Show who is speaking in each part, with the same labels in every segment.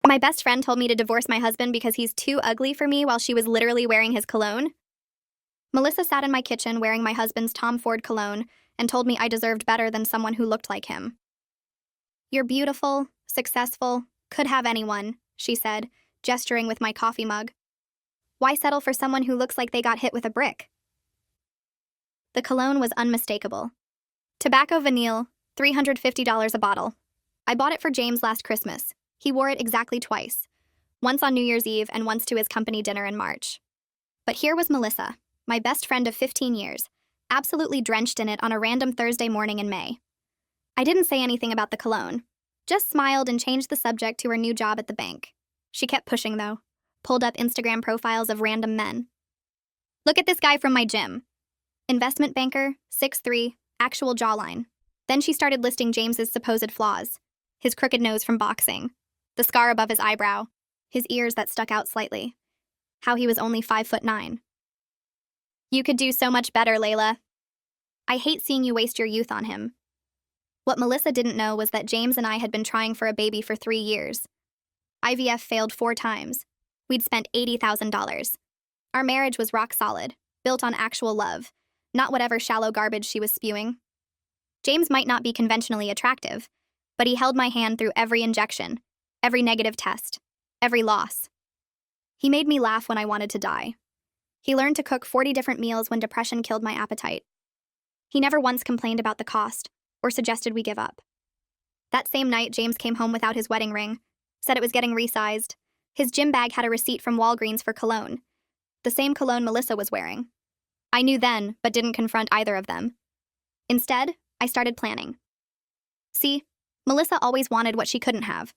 Speaker 1: My best friend told me to divorce my husband because he's too ugly for me while she was literally wearing his cologne. Melissa sat in my kitchen wearing my husband's Tom Ford cologne and told me I deserved better than someone who looked like him. "You're beautiful, successful, could have anyone," she said, gesturing with my coffee mug. "Why settle for someone who looks like they got hit with a brick?" The cologne was unmistakable. Tobacco vanille, $350 a bottle. I bought it for James last Christmas. He wore it exactly twice, once on New Year's Eve and once to his company dinner in March. But here was Melissa, my best friend of 15 years, absolutely drenched in it on a random Thursday morning in May. I didn't say anything about the cologne, just smiled and changed the subject to her new job at the bank. She kept pushing, though, pulled up Instagram profiles of random men. "Look at this guy from my gym. Investment banker, 6'3", actual jawline." Then she started listing James's supposed flaws. His crooked nose from boxing, the scar above his eyebrow, his ears that stuck out slightly, how he was only 5'9". "You could do so much better, Layla. I hate seeing you waste your youth on him." What Melissa didn't know was that James and I had been trying for a baby for 3 years. IVF failed 4 times. We'd spent $80,000. Our marriage was rock solid, built on actual love, not whatever shallow garbage she was spewing. James might not be conventionally attractive, but he held my hand through every injection, every negative test, every loss. He made me laugh when I wanted to die. He learned to cook 40 different meals when depression killed my appetite. He never once complained about the cost or suggested we give up. That same night, James came home without his wedding ring, said it was getting resized. His gym bag had a receipt from Walgreens for cologne, the same cologne Melissa was wearing. I knew then, but didn't confront either of them. Instead, I started planning. See, Melissa always wanted what she couldn't have.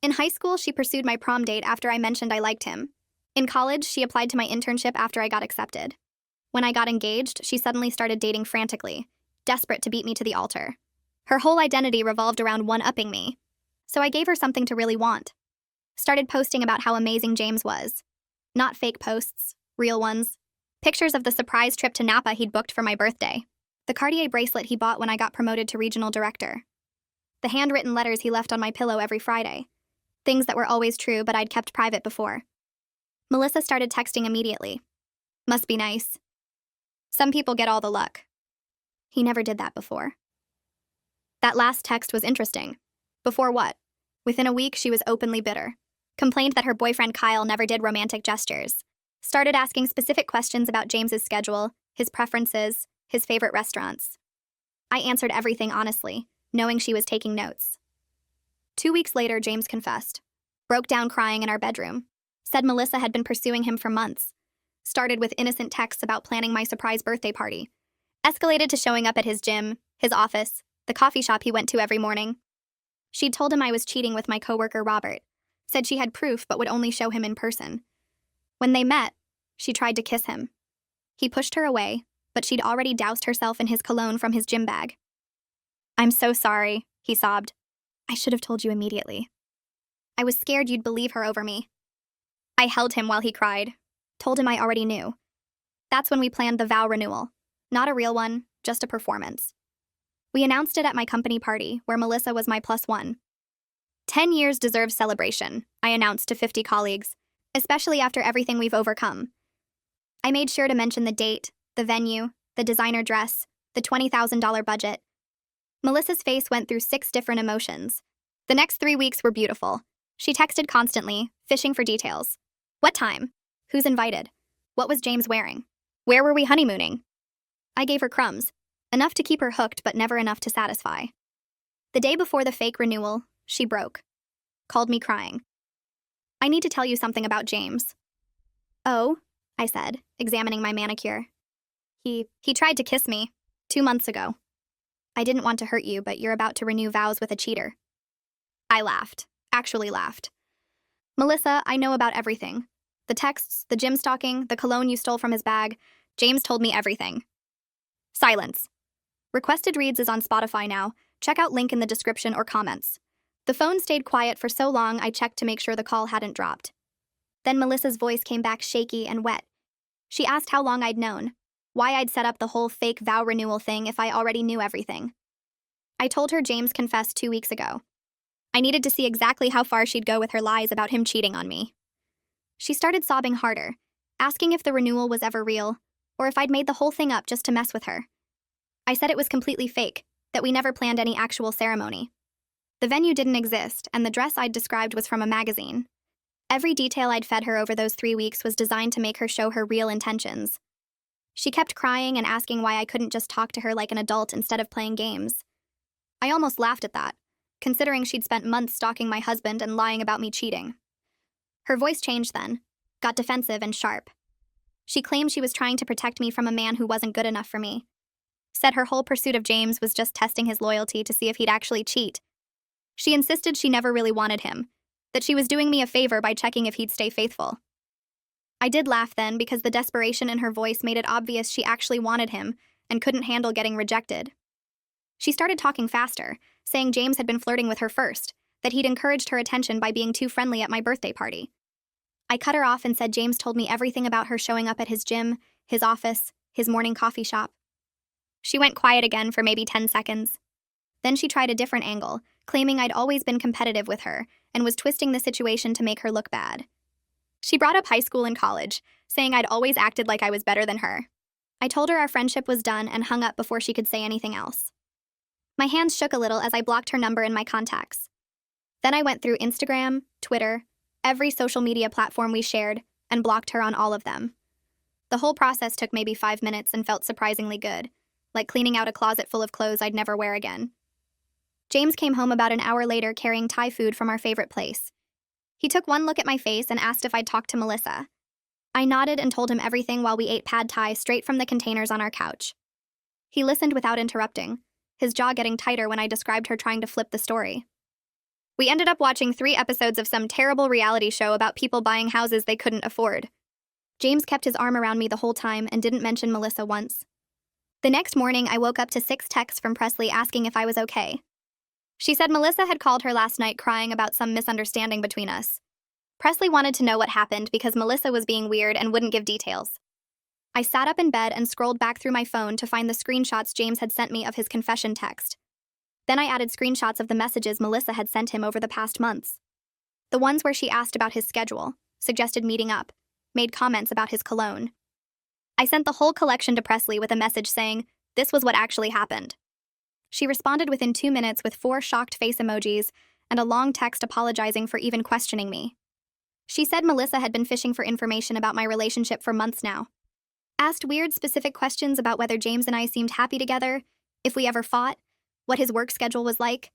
Speaker 1: In high school, she pursued my prom date after I mentioned I liked him. In college, she applied to my internship after I got accepted. When I got engaged, she suddenly started dating frantically, desperate to beat me to the altar. Her whole identity revolved around one-upping me. So I gave her something to really want. Started posting about how amazing James was. Not fake posts, real ones. Pictures of the surprise trip to Napa he'd booked for my birthday. The Cartier bracelet he bought when I got promoted to regional director. The handwritten letters he left on my pillow every Friday. Things that were always true but I'd kept private before. Melissa started texting immediately. "Must be nice. Some people get all the luck." He never did that before. That last text was interesting. Before what? Within a week, she was openly bitter. Complained that her boyfriend Kyle never did romantic gestures. Started asking specific questions about James's schedule, his preferences, his favorite restaurants. I answered everything honestly, knowing she was taking notes. 2 weeks later, James confessed. Broke down crying in our bedroom. Said Melissa had been pursuing him for months. Started with innocent texts about planning my surprise birthday party. Escalated to showing up at his gym, his office, the coffee shop he went to every morning. She'd told him I was cheating with my coworker Robert. Said she had proof but would only show him in person. When they met, she tried to kiss him. He pushed her away, but she'd already doused herself in his cologne from his gym bag. "I'm so sorry," he sobbed. "I should have told you immediately. I was scared you'd believe her over me." I held him while he cried, told him I already knew. That's when we planned the vow renewal. Not a real one, just a performance. We announced it at my company party, where Melissa was my +1. 10 years deserves celebration, I announced to 50 colleagues, especially after everything we've overcome. I made sure to mention the date, the venue, the designer dress, the $20,000 budget. Melissa's face went through 6 different emotions. The next 3 weeks were beautiful. She texted constantly, fishing for details. What time? Who's invited? What was James wearing? Where were we honeymooning? I gave her crumbs, enough to keep her hooked but never enough to satisfy. The day before the fake renewal, she broke. Called me crying. "I need to tell you something about James." "Oh," I said, examining my manicure. He tried to kiss me 2 months ago. "I didn't want to hurt you, but you're about to renew vows with a cheater." I laughed, actually laughed. "Melissa, I know about everything. The texts, the gym stalking, the cologne you stole from his bag. James told me everything." Silence. Requested Reads is on Spotify now. Check out link in the description or comments. The phone stayed quiet for so long I checked to make sure the call hadn't dropped. Then Melissa's voice came back shaky and wet. She asked how long I'd known, why I'd set up the whole fake vow renewal thing if I already knew everything. I told her James confessed 2 weeks ago. I needed to see exactly how far she'd go with her lies about him cheating on me. She started sobbing harder, asking if the renewal was ever real, or if I'd made the whole thing up just to mess with her. I said it was completely fake, that we never planned any actual ceremony. The venue didn't exist, and the dress I'd described was from a magazine. Every detail I'd fed her over those 3 weeks was designed to make her show her real intentions. She kept crying and asking why I couldn't just talk to her like an adult instead of playing games. I almost laughed at that, considering she'd spent months stalking my husband and lying about me cheating. Her voice changed then, got defensive and sharp. She claimed she was trying to protect me from a man who wasn't good enough for me. Said her whole pursuit of James was just testing his loyalty to see if he'd actually cheat. She insisted she never really wanted him, that she was doing me a favor by checking if he'd stay faithful. I did laugh then because the desperation in her voice made it obvious she actually wanted him and couldn't handle getting rejected. She started talking faster, saying James had been flirting with her first, that he'd encouraged her attention by being too friendly at my birthday party. I cut her off and said James told me everything about her showing up at his gym, his office, his morning coffee shop. She went quiet again for maybe 10 seconds. Then she tried a different angle, claiming I'd always been competitive with her and was twisting the situation to make her look bad. She brought up high school and college, saying I'd always acted like I was better than her. I told her our friendship was done and hung up before she could say anything else. My hands shook a little as I blocked her number in my contacts. Then I went through Instagram, Twitter, every social media platform we shared, and blocked her on all of them. The whole process took maybe 5 minutes and felt surprisingly good, like cleaning out a closet full of clothes I'd never wear again. James came home about an hour later carrying Thai food from our favorite place. He took one look at my face and asked if I'd talked to Melissa. I nodded and told him everything while we ate pad Thai straight from the containers on our couch. He listened without interrupting, his jaw getting tighter when I described her trying to flip the story. We ended up watching 3 episodes of some terrible reality show about people buying houses they couldn't afford. James kept his arm around me the whole time and didn't mention Melissa once. The next morning, I woke up to 6 texts from Presley asking if I was okay. She said Melissa had called her last night crying about some misunderstanding between us. Presley wanted to know what happened because Melissa was being weird and wouldn't give details. I sat up in bed and scrolled back through my phone to find the screenshots James had sent me of his confession text. Then I added screenshots of the messages Melissa had sent him over the past months. The ones where she asked about his schedule, suggested meeting up, made comments about his cologne. I sent the whole collection to Presley with a message saying, this was what actually happened. She responded within 2 minutes with 4 shocked face emojis and a long text apologizing for even questioning me. She said Melissa had been fishing for information about my relationship for months now. Asked weird specific questions about whether James and I seemed happy together, if we ever fought, what his work schedule was like.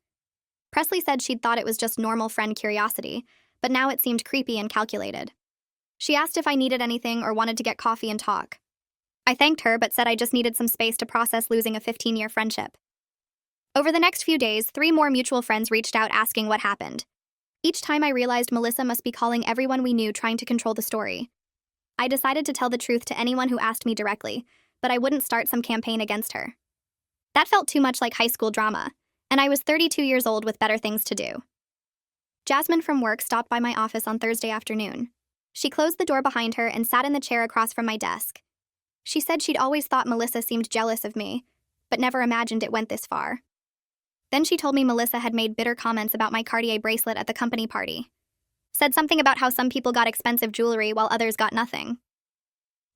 Speaker 1: Presley said she'd thought it was just normal friend curiosity, but now it seemed creepy and calculated. She asked if I needed anything or wanted to get coffee and talk. I thanked her but said I just needed some space to process losing a 15-year friendship. Over the next few days, 3 more mutual friends reached out asking what happened. Each time I realized Melissa must be calling everyone we knew trying to control the story. I decided to tell the truth to anyone who asked me directly, but I wouldn't start some campaign against her. That felt too much like high school drama, and I was 32 years old with better things to do. Jasmine from work stopped by my office on Thursday afternoon. She closed the door behind her and sat in the chair across from my desk. She said she'd always thought Melissa seemed jealous of me, but never imagined it went this far. Then she told me Melissa had made bitter comments about my Cartier bracelet at the company party. Said something about how some people got expensive jewelry while others got nothing.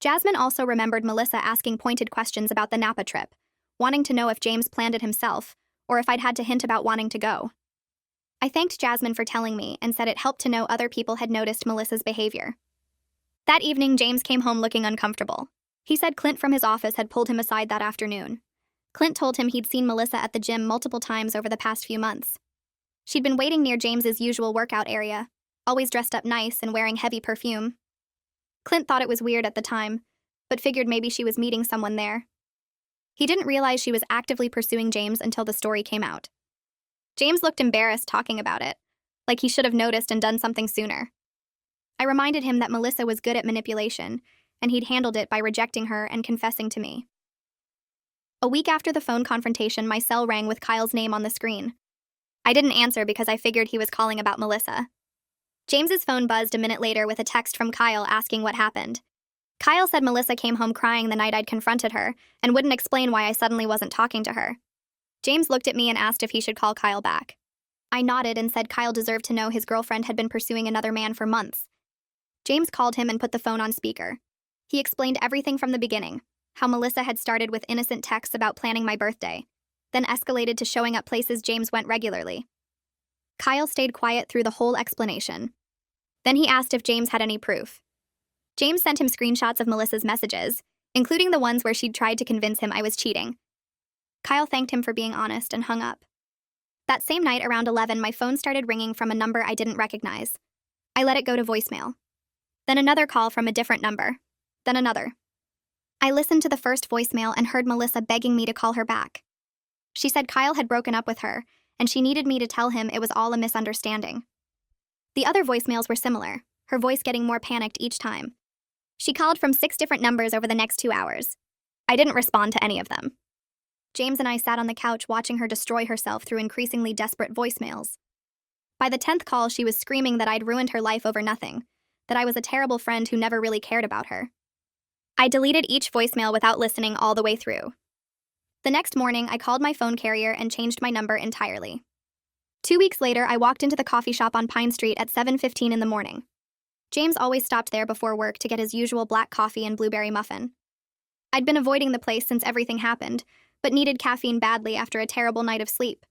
Speaker 1: Jasmine also remembered Melissa asking pointed questions about the Napa trip, wanting to know if James planned it himself, or if I'd had to hint about wanting to go. I thanked Jasmine for telling me and said it helped to know other people had noticed Melissa's behavior. That evening, James came home looking uncomfortable. He said Clint from his office had pulled him aside that afternoon. Clint told him he'd seen Melissa at the gym multiple times over the past few months. She'd been waiting near James's usual workout area, always dressed up nice and wearing heavy perfume. Clint thought it was weird at the time, but figured maybe she was meeting someone there. He didn't realize she was actively pursuing James until the story came out. James looked embarrassed talking about it, like he should have noticed and done something sooner. I reminded him that Melissa was good at manipulation, and he'd handled it by rejecting her and confessing to me. A week after the phone confrontation, my cell rang with Kyle's name on the screen. I didn't answer because I figured he was calling about Melissa. James's phone buzzed a minute later with a text from Kyle asking what happened. Kyle said Melissa came home crying the night I'd confronted her and wouldn't explain why I suddenly wasn't talking to her. James looked at me and asked if he should call Kyle back. I nodded and said Kyle deserved to know his girlfriend had been pursuing another man for months. James called him and put the phone on speaker. He explained everything from the beginning, how Melissa had started with innocent texts about planning my birthday, then escalated to showing up places James went regularly. Kyle stayed quiet through the whole explanation. Then he asked if James had any proof. James sent him screenshots of Melissa's messages, including the ones where she'd tried to convince him I was cheating. Kyle thanked him for being honest and hung up. That same night around 11, my phone started ringing from a number I didn't recognize. I let it go to voicemail. Then another call from a different number. Then another. I listened to the first voicemail and heard Melissa begging me to call her back. She said Kyle had broken up with her, and she needed me to tell him it was all a misunderstanding. The other voicemails were similar, her voice getting more panicked each time. She called from 6 different numbers over the next 2 hours. I didn't respond to any of them. James and I sat on the couch watching her destroy herself through increasingly desperate voicemails. By the 10th call, she was screaming that I'd ruined her life over nothing, that I was a terrible friend who never really cared about her. I deleted each voicemail without listening all the way through. The next morning, I called my phone carrier and changed my number entirely. 2 weeks later, I walked into the coffee shop on Pine Street at 7:15 in the morning. James always stopped there before work to get his usual black coffee and blueberry muffin. I'd been avoiding the place since everything happened, but needed caffeine badly after a terrible night of sleep.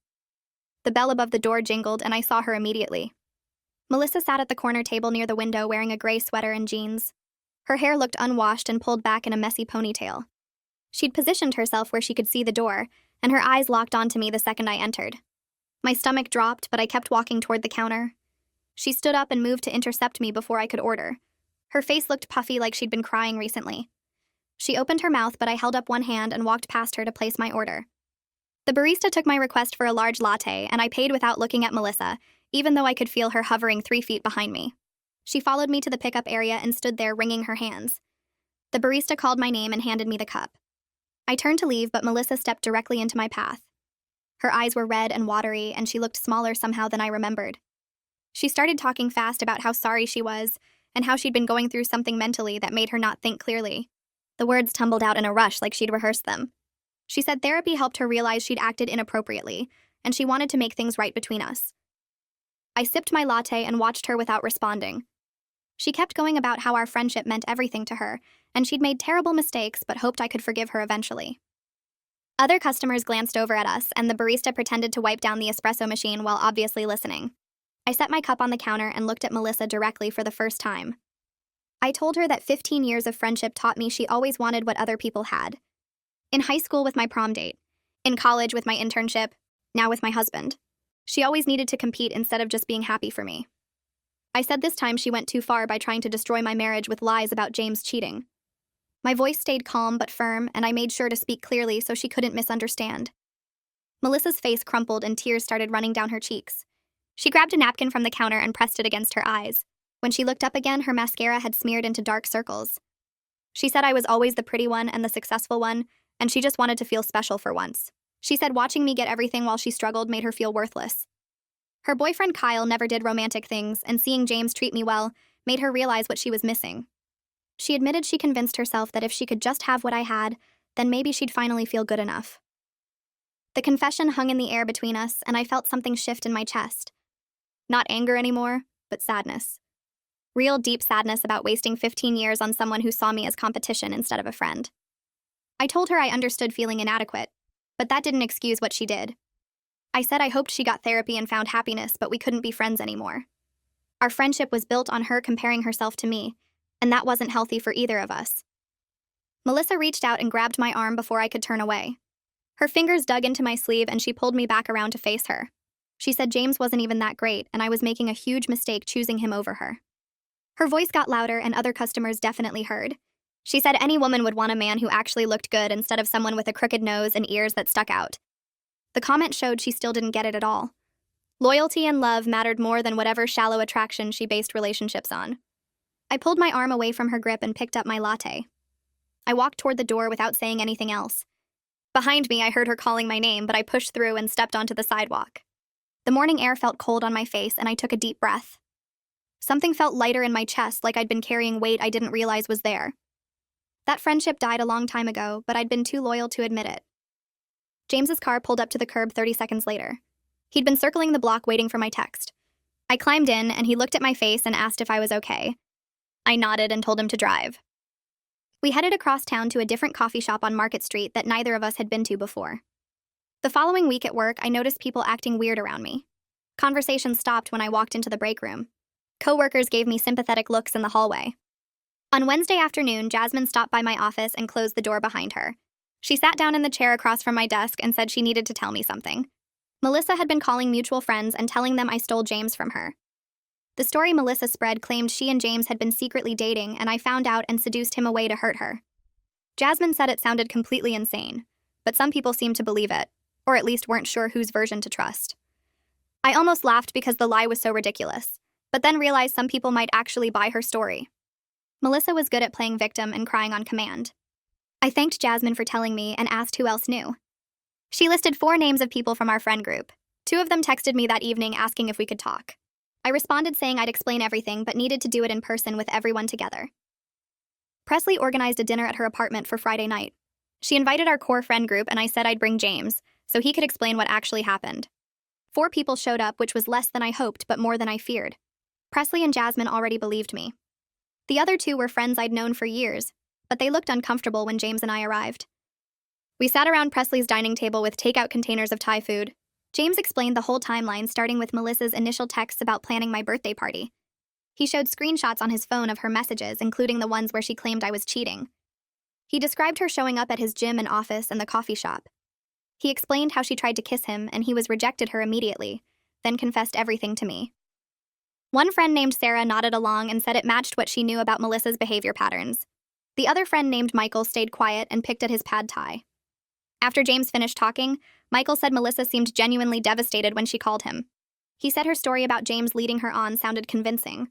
Speaker 1: The bell above the door jingled, and I saw her immediately. Melissa sat at the corner table near the window wearing a gray sweater and jeans. Her hair looked unwashed and pulled back in a messy ponytail. She'd positioned herself where she could see the door, and her eyes locked onto me the second I entered. My stomach dropped, but I kept walking toward the counter. She stood up and moved to intercept me before I could order. Her face looked puffy like she'd been crying recently. She opened her mouth, but I held up one hand and walked past her to place my order. The barista took my request for a large latte, and I paid without looking at Melissa, even though I could feel her hovering 3 feet behind me. She followed me to the pickup area and stood there wringing her hands. The barista called my name and handed me the cup. I turned to leave, but Melissa stepped directly into my path. Her eyes were red and watery, and she looked smaller somehow than I remembered. She started talking fast about how sorry she was, and how she'd been going through something mentally that made her not think clearly. The words tumbled out in a rush like she'd rehearsed them. She said therapy helped her realize she'd acted inappropriately, and she wanted to make things right between us. I sipped my latte and watched her without responding. She kept going about how our friendship meant everything to her, and she'd made terrible mistakes but hoped I could forgive her eventually. Other customers glanced over at us, and the barista pretended to wipe down the espresso machine while obviously listening. I set my cup on the counter and looked at Melissa directly for the first time. I told her that 15 years of friendship taught me she always wanted what other people had. In high school with my prom date, in college with my internship, now with my husband. She always needed to compete instead of just being happy for me. I said this time she went too far by trying to destroy my marriage with lies about James cheating. My voice stayed calm but firm, and I made sure to speak clearly so she couldn't misunderstand. Melissa's face crumpled and tears started running down her cheeks. She grabbed a napkin from the counter and pressed it against her eyes. When she looked up again, her mascara had smeared into dark circles. She said I was always the pretty one and the successful one, and she just wanted to feel special for once. She said watching me get everything while she struggled made her feel worthless. Her boyfriend Kyle never did romantic things, and seeing James treat me well made her realize what she was missing. She admitted she convinced herself that if she could just have what I had, then maybe she'd finally feel good enough. The confession hung in the air between us, and I felt something shift in my chest. Not anger anymore, but sadness. Real deep sadness about wasting 15 years on someone who saw me as competition instead of a friend. I told her I understood feeling inadequate, but that didn't excuse what she did. I said I hoped she got therapy and found happiness, but we couldn't be friends anymore. Our friendship was built on her comparing herself to me, and that wasn't healthy for either of us. Melissa reached out and grabbed my arm before I could turn away. Her fingers dug into my sleeve and she pulled me back around to face her. She said James wasn't even that great, and I was making a huge mistake choosing him over her. Her voice got louder, and other customers definitely heard. She said any woman would want a man who actually looked good instead of someone with a crooked nose and ears that stuck out. The comment showed she still didn't get it at all. Loyalty and love mattered more than whatever shallow attraction she based relationships on. I pulled my arm away from her grip and picked up my latte. I walked toward the door without saying anything else. Behind me, I heard her calling my name, but I pushed through and stepped onto the sidewalk. The morning air felt cold on my face, and I took a deep breath. Something felt lighter in my chest, like I'd been carrying weight I didn't realize was there. That friendship died a long time ago, but I'd been too loyal to admit it. James's car pulled up to the curb 30 seconds later. He'd been circling the block waiting for my text. I climbed in, and he looked at my face and asked if I was okay. I nodded and told him to drive. We headed across town to a different coffee shop on Market Street that neither of us had been to before. The following week at work, I noticed people acting weird around me. Conversations stopped when I walked into the break room. Coworkers gave me sympathetic looks in the hallway. On Wednesday afternoon, Jasmine stopped by my office and closed the door behind her. She sat down in the chair across from my desk and said she needed to tell me something. Melissa had been calling mutual friends and telling them I stole James from her. The story Melissa spread claimed she and James had been secretly dating, and I found out and seduced him away to hurt her. Jasmine said it sounded completely insane, but some people seemed to believe it, or at least weren't sure whose version to trust. I almost laughed because the lie was so ridiculous, but then realized some people might actually buy her story. Melissa was good at playing victim and crying on command. I thanked Jasmine for telling me and asked who else knew. She listed 4 names of people from our friend group. 2 of them texted me that evening asking if we could talk. I responded saying I'd explain everything but needed to do it in person with everyone together. Presley organized a dinner at her apartment for Friday night. She invited our core friend group, and I said I'd bring James, so he could explain what actually happened. 4 people showed up, which was less than I hoped but more than I feared. Presley and Jasmine already believed me. The other 2 were friends I'd known for years, but they looked uncomfortable when James and I arrived. We sat around Presley's dining table with takeout containers of Thai food. James explained the whole timeline, starting with Melissa's initial texts about planning my birthday party. He showed screenshots on his phone of her messages, including the ones where she claimed I was cheating. He described her showing up at his gym and office and the coffee shop. He explained how she tried to kiss him and he rejected her immediately, then confessed everything to me. One friend named Sarah nodded along and said it matched what she knew about Melissa's behavior patterns. The other friend named Michael stayed quiet and picked at his pad thai. After James finished talking, Michael said Melissa seemed genuinely devastated when she called him. He said her story about James leading her on sounded convincing.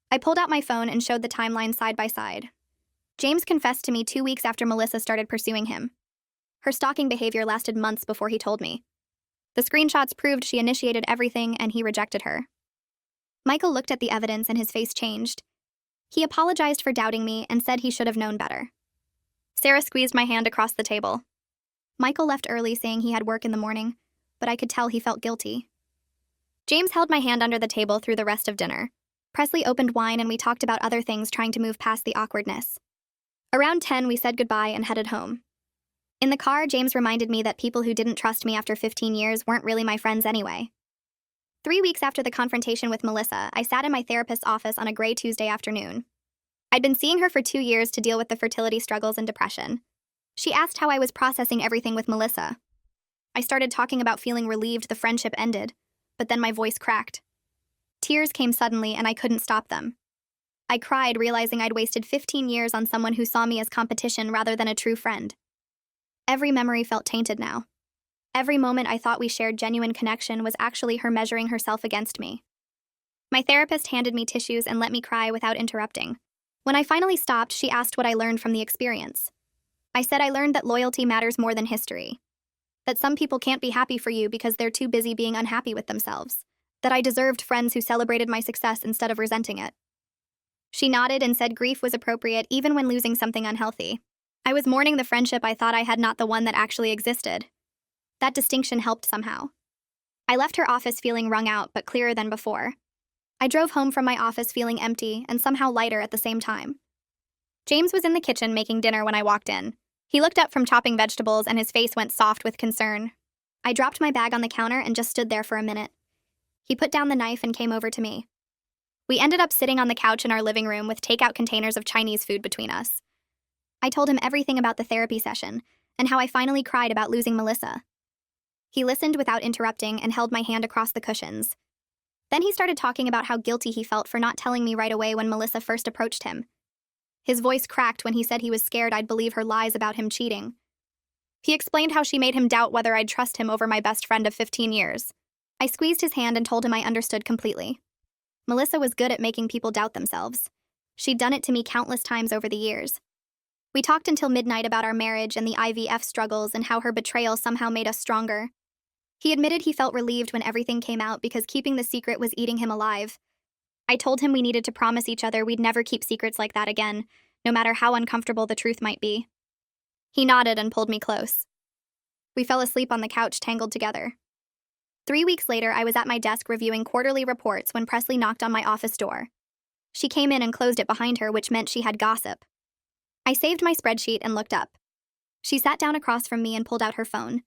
Speaker 1: I pulled out my phone and showed the timeline side by side. James confessed to me 2 weeks after Melissa started pursuing him. Her stalking behavior lasted months before he told me. The screenshots proved she initiated everything and he rejected her. Michael looked at the evidence and his face changed. He apologized for doubting me and said he should have known better. Sarah squeezed my hand across the table. Michael left early saying he had work in the morning, but I could tell he felt guilty. James held my hand under the table through the rest of dinner. Presley opened wine and we talked about other things, trying to move past the awkwardness. Around 10, we said goodbye and headed home. In the car, James reminded me that people who didn't trust me after 15 years weren't really my friends anyway. 3 weeks after the confrontation with Melissa, I sat in my therapist's office on a gray Tuesday afternoon. I'd been seeing her for 2 years to deal with the fertility struggles and depression. She asked how I was processing everything with Melissa. I started talking about feeling relieved the friendship ended, but then my voice cracked. Tears came suddenly and I couldn't stop them. I cried, realizing I'd wasted 15 years on someone who saw me as competition rather than a true friend. Every memory felt tainted now. Every moment I thought we shared genuine connection was actually her measuring herself against me. My therapist handed me tissues and let me cry without interrupting. When I finally stopped, she asked what I learned from the experience. I said I learned that loyalty matters more than history. That some people can't be happy for you because they're too busy being unhappy with themselves. That I deserved friends who celebrated my success instead of resenting it. She nodded and said grief was appropriate even when losing something unhealthy. I was mourning the friendship I thought I had, not the one that actually existed. That distinction helped somehow. I left her office feeling wrung out but clearer than before. I drove home from my office feeling empty and somehow lighter at the same time. James was in the kitchen making dinner when I walked in. He looked up from chopping vegetables and his face went soft with concern. I dropped my bag on the counter and just stood there for a minute. He put down the knife and came over to me. We ended up sitting on the couch in our living room with takeout containers of Chinese food between us. I told him everything about the therapy session and how I finally cried about losing Melissa. He listened without interrupting and held my hand across the cushions. Then he started talking about how guilty he felt for not telling me right away when Melissa first approached him. His voice cracked when he said he was scared I'd believe her lies about him cheating. He explained how she made him doubt whether I'd trust him over my best friend of 15 years. I squeezed his hand and told him I understood completely. Melissa was good at making people doubt themselves. She'd done it to me countless times over the years. We talked until midnight about our marriage and the IVF struggles and how her betrayal somehow made us stronger. He admitted he felt relieved when everything came out because keeping the secret was eating him alive. I told him we needed to promise each other we'd never keep secrets like that again, no matter how uncomfortable the truth might be. He nodded and pulled me close. We fell asleep on the couch, tangled together. 3 weeks later, I was at my desk reviewing quarterly reports when Presley knocked on my office door. She came in and closed it behind her, which meant she had gossip. I saved my spreadsheet and looked up. She sat down across from me and pulled out her phone.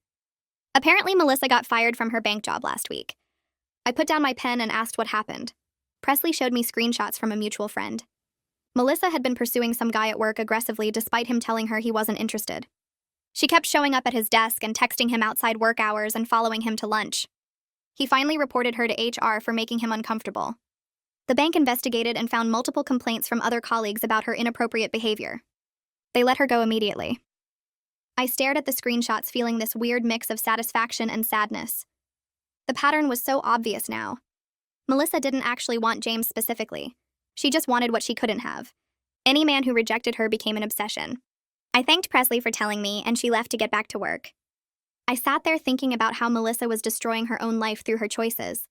Speaker 1: Apparently, Melissa got fired from her bank job last week. I put down my pen and asked what happened. Presley showed me screenshots from a mutual friend. Melissa had been pursuing some guy at work aggressively despite him telling her he wasn't interested. She kept showing up at his desk and texting him outside work hours and following him to lunch. He finally reported her to HR for making him uncomfortable. The bank investigated and found multiple complaints from other colleagues about her inappropriate behavior. They let her go immediately. I stared at the screenshots, feeling this weird mix of satisfaction and sadness. The pattern was so obvious now. Melissa didn't actually want James specifically. She just wanted what she couldn't have. Any man who rejected her became an obsession. I thanked Presley for telling me, and she left to get back to work. I sat there thinking about how Melissa was destroying her own life through her choices.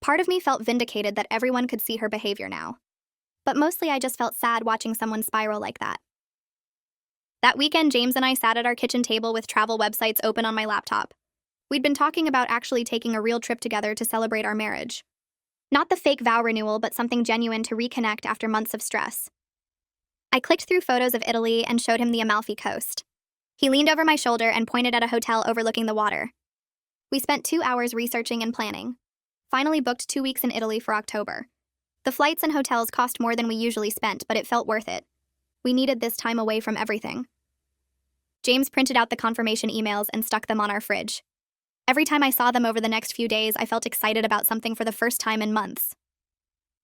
Speaker 1: Part of me felt vindicated that everyone could see her behavior now. But mostly I just felt sad watching someone spiral like that. That weekend, James and I sat at our kitchen table with travel websites open on my laptop. We'd been talking about actually taking a real trip together to celebrate our marriage. Not the fake vow renewal, but something genuine to reconnect after months of stress. I clicked through photos of Italy and showed him the Amalfi Coast. He leaned over my shoulder and pointed at a hotel overlooking the water. We spent 2 hours researching and planning. Finally booked 2 weeks in Italy for October. The flights and hotels cost more than we usually spent, but it felt worth it. We needed this time away from everything. James printed out the confirmation emails and stuck them on our fridge. Every time I saw them over the next few days, I felt excited about something for the first time in months.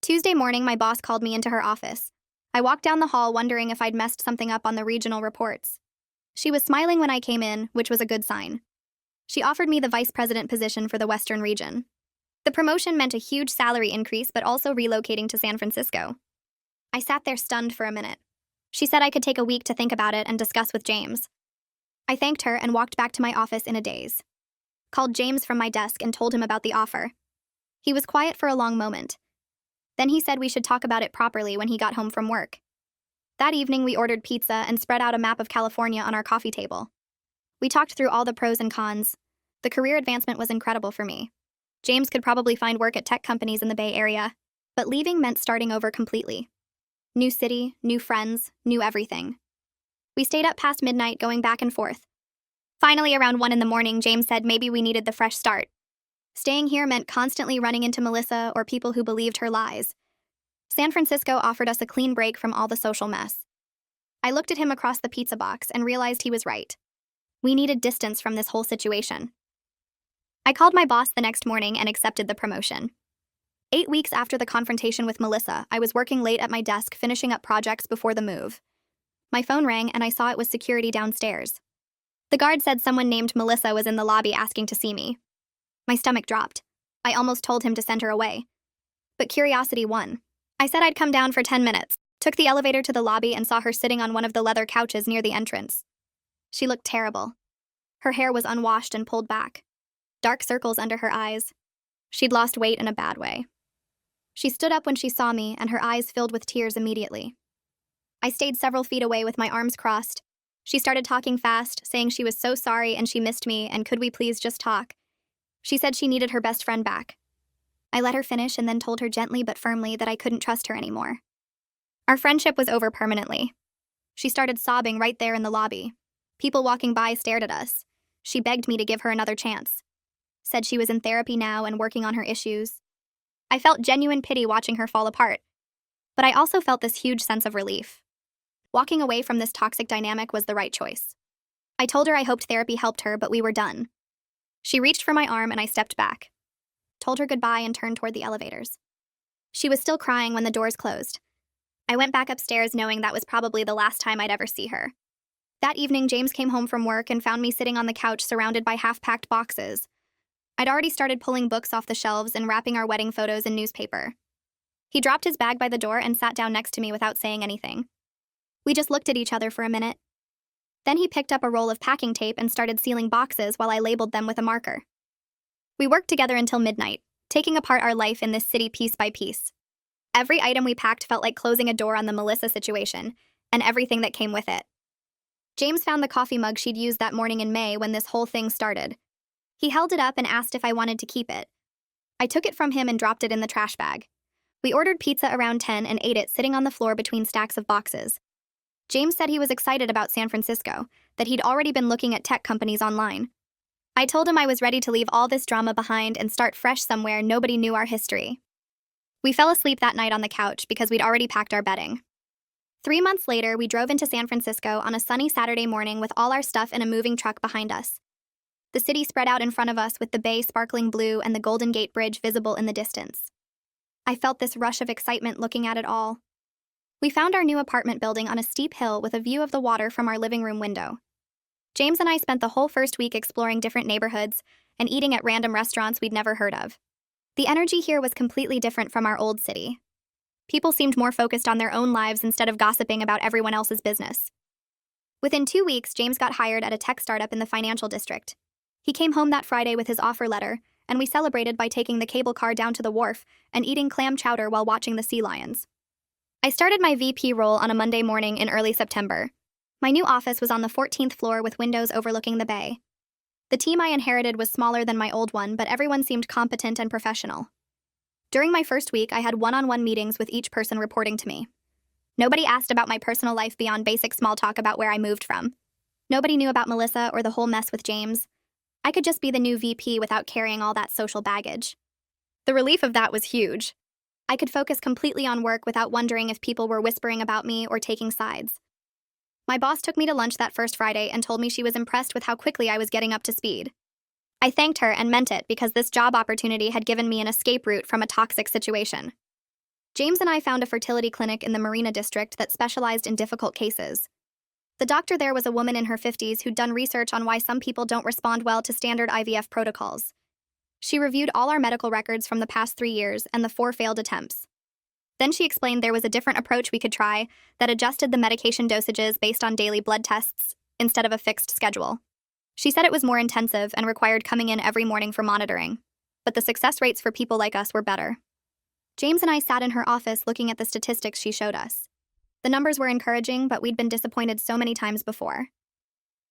Speaker 1: Tuesday morning, my boss called me into her office. I walked down the hall wondering if I'd messed something up on the regional reports. She was smiling when I came in, which was a good sign. She offered me the vice president position for the Western region. The promotion meant a huge salary increase, but also relocating to San Francisco. I sat there stunned for a minute. She said I could take a week to think about it and discuss with James. I thanked her and walked back to my office in a daze. Called James from my desk and told him about the offer. He was quiet for a long moment. Then he said we should talk about it properly when he got home from work. That evening, we ordered pizza and spread out a map of California on our coffee table. We talked through all the pros and cons. The career advancement was incredible for me. James could probably find work at tech companies in the Bay Area, but leaving meant starting over completely. New city, new friends, new everything. We stayed up past midnight going back and forth. Finally, around 1 a.m, James said maybe we needed the fresh start. Staying here meant constantly running into Melissa or people who believed her lies. San Francisco offered us a clean break from all the social mess. I looked at him across the pizza box and realized he was right. We needed distance from this whole situation. I called my boss the next morning and accepted the promotion. 8 weeks after the confrontation with Melissa, I was working late at my desk finishing up projects before the move. My phone rang and I saw it was security downstairs. The guard said someone named Melissa was in the lobby asking to see me. My stomach dropped. I almost told him to send her away. But curiosity won. I said I'd come down for 10 minutes, took the elevator to the lobby and saw her sitting on one of the leather couches near the entrance. She looked terrible. Her hair was unwashed and pulled back. Dark circles under her eyes. She'd lost weight in a bad way. She stood up when she saw me, and her eyes filled with tears immediately. I stayed several feet away with my arms crossed. She started talking fast, saying she was so sorry and she missed me and could we please just talk. She said she needed her best friend back. I let her finish and then told her gently but firmly that I couldn't trust her anymore. Our friendship was over permanently. She started sobbing right there in the lobby. People walking by stared at us. She begged me to give her another chance. Said she was in therapy now and working on her issues. I felt genuine pity watching her fall apart. But I also felt this huge sense of relief. Walking away from this toxic dynamic was the right choice. I told her I hoped therapy helped her, but we were done. She reached for my arm and I stepped back. Told her goodbye and turned toward the elevators. She was still crying when the doors closed. I went back upstairs knowing that was probably the last time I'd ever see her. That evening, James came home from work and found me sitting on the couch surrounded by half-packed boxes. I'd already started pulling books off the shelves and wrapping our wedding photos in newspaper. He dropped his bag by the door and sat down next to me without saying anything. We just looked at each other for a minute. Then he picked up a roll of packing tape and started sealing boxes while I labeled them with a marker. We worked together until midnight, taking apart our life in this city piece by piece. Every item we packed felt like closing a door on the Melissa situation, and everything that came with it. James found the coffee mug she'd used that morning in May when this whole thing started. He held it up and asked if I wanted to keep it. I took it from him and dropped it in the trash bag. We ordered pizza around 10 and ate it sitting on the floor between stacks of boxes. James said he was excited about San Francisco, that he'd already been looking at tech companies online. I told him I was ready to leave all this drama behind and start fresh somewhere nobody knew our history. We fell asleep that night on the couch because we'd already packed our bedding. 3 months later, we drove into San Francisco on a sunny Saturday morning with all our stuff in a moving truck behind us. The city spread out in front of us with the bay sparkling blue and the Golden Gate Bridge visible in the distance. I felt this rush of excitement looking at it all. We found our new apartment building on a steep hill with a view of the water from our living room window. James and I spent the whole first week exploring different neighborhoods and eating at random restaurants we'd never heard of. The energy here was completely different from our old city. People seemed more focused on their own lives instead of gossiping about everyone else's business. Within 2 weeks, James got hired at a tech startup in the financial district. He came home that Friday with his offer letter, and we celebrated by taking the cable car down to the wharf and eating clam chowder while watching the sea lions. I started my VP role on a Monday morning in early September. My new office was on the 14th floor with windows overlooking the bay. The team I inherited was smaller than my old one, but everyone seemed competent and professional. During my first week, I had one-on-one meetings with each person reporting to me. Nobody asked about my personal life beyond basic small talk about where I moved from. Nobody knew about Melissa or the whole mess with James. I could just be the new VP without carrying all that social baggage. The relief of that was huge. I could focus completely on work without wondering if people were whispering about me or taking sides. My boss took me to lunch that first Friday and told me she was impressed with how quickly I was getting up to speed. I thanked her and meant it because this job opportunity had given me an escape route from a toxic situation. James and I found a fertility clinic in the Marina district that specialized in difficult cases. The doctor there was a woman in her 50s who'd done research on why some people don't respond well to standard IVF protocols. She reviewed all our medical records from the past 3 years and the 4 failed attempts. Then she explained there was a different approach we could try that adjusted the medication dosages based on daily blood tests instead of a fixed schedule. She said it was more intensive and required coming in every morning for monitoring, but the success rates for people like us were better. James and I sat in her office looking at the statistics she showed us. The numbers were encouraging, but we'd been disappointed so many times before.